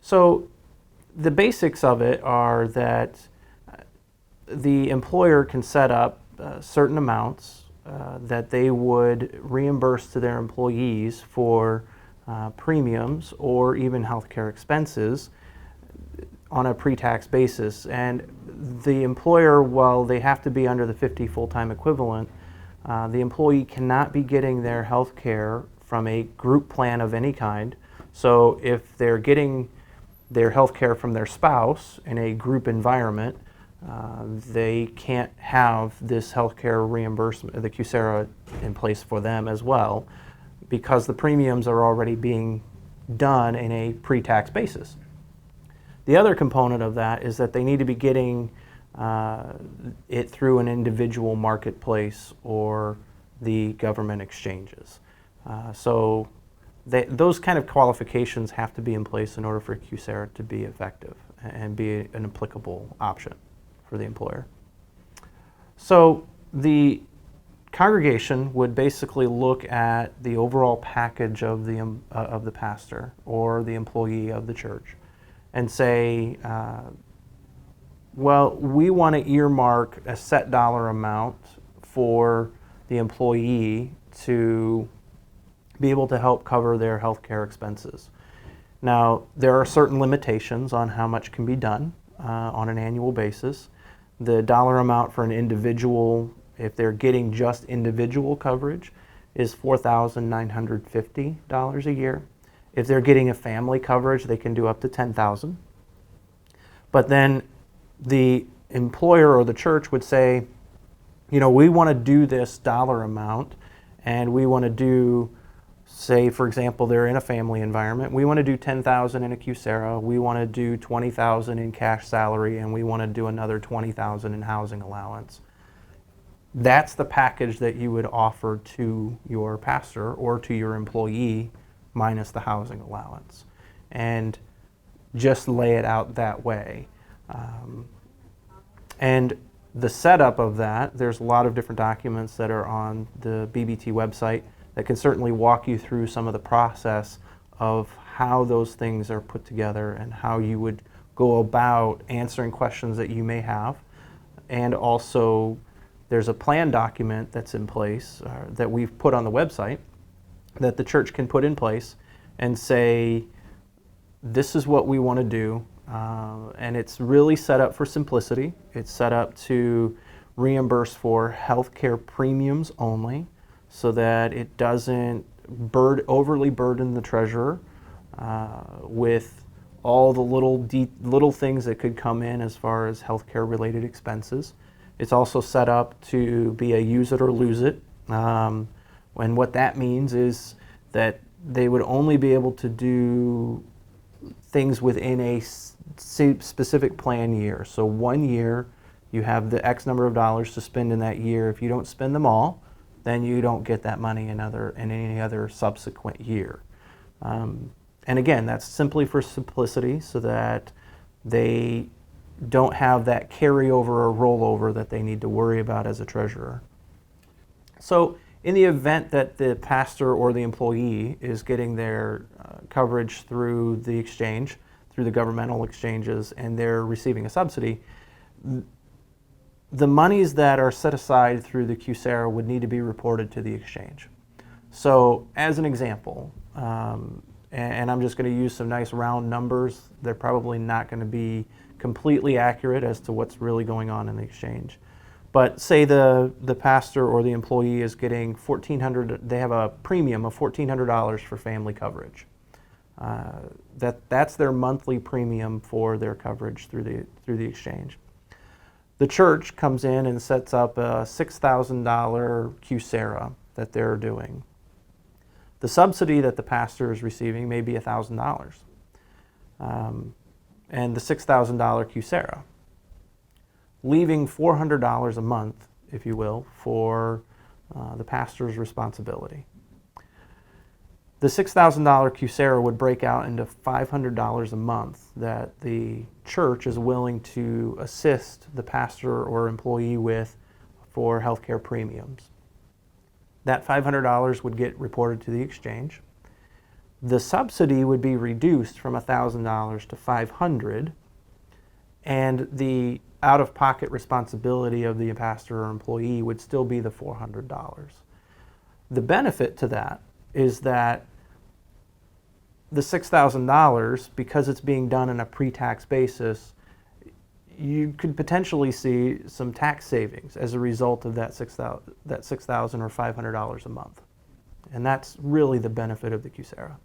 So the basics of it are that the employer can set up certain amounts that they would reimburse to their employees for premiums or even healthcare expenses on a pre-tax basis. And the employer, while they have to be under the 50 full-time equivalent, the employee cannot be getting their health care from a group plan of any kind. So if they're getting their health care from their spouse in a group environment, they can't have this health care reimbursement, the QSEHRA, in place for them as well, because the premiums are already being done in a pre-tax basis. The other component of that is that they need to be getting it through an individual marketplace or the government exchanges. So those kind of qualifications have to be in place in order for QSEHRA to be effective and be an applicable option for the employer. So the congregation would basically look at the overall package of the pastor or the employee of the church and say, well, we want to earmark a set dollar amount for the employee to be able to help cover their health care expenses. Now, there are certain limitations on how much can be done on an annual basis. The dollar amount for an individual, if they're getting just individual coverage, is $4,950 a year. If they're getting a family coverage, they can do up to $10,000. But then the employer or the church would say, you know, we want to do this dollar amount, and we want to do, say, for example, they're in a family environment. We want to do $10,000 in a QSEHRA. We want to do $20,000 in cash salary, and we want to do another $20,000 in housing allowance. That's the package that you would offer to your pastor or to your employee, minus the housing allowance, and just lay it out that way. And the setup of that, there's a lot of different documents that are on the BBT website that can certainly walk you through some of the process of how those things are put together and how you would go about answering questions that you may have. And also, there's a plan document that's in place that we've put on the website that the church can put in place and say, this is what we want to do. And it's really set up for simplicity. It's set up to reimburse for healthcare premiums only, so that it doesn't overly burden the treasurer with all the little things that could come in as far as healthcare related expenses. It's also set up to be a use it or lose it. And what that means is that they would only be able to do things within a specific plan year. So 1 year, you have the X number of dollars to spend in that year. If you don't spend them all, then you don't get that money in any other subsequent year. And again, that's simply for simplicity, so that they don't have that carryover or rollover that they need to worry about as a treasurer. So in the event that the pastor or the employee is getting their coverage through the exchange, through the governmental exchanges, and they're receiving a subsidy, the monies that are set aside through the QSEHRA would need to be reported to the exchange. So as an example, and I'm just going to use some nice round numbers, they're probably not going to be completely accurate as to what's really going on in the exchange. But say the pastor or the employee is getting $1,400, they have a premium of $1,400 for family coverage. That's their monthly premium for their coverage through the exchange. The church comes in and sets up a $6,000 QSEHRA that they're doing. The subsidy that the pastor is receiving may be $1,000, and the $6,000 QSEHRA, leaving $400 a month, if you will, for the pastor's responsibility. The $6,000 QSEHRA would break out into $500 a month that the church is willing to assist the pastor or employee with for healthcare premiums. That $500 would get reported to the exchange. The subsidy would be reduced from $1,000 to $500, and the out-of-pocket responsibility of the pastor or employee would still be the $400. The benefit to that is that the $6,000, because it's being done on a pre-tax basis, you could potentially see some tax savings as a result of that $6,000 or $500 a month. And that's really the benefit of the QSEHRA.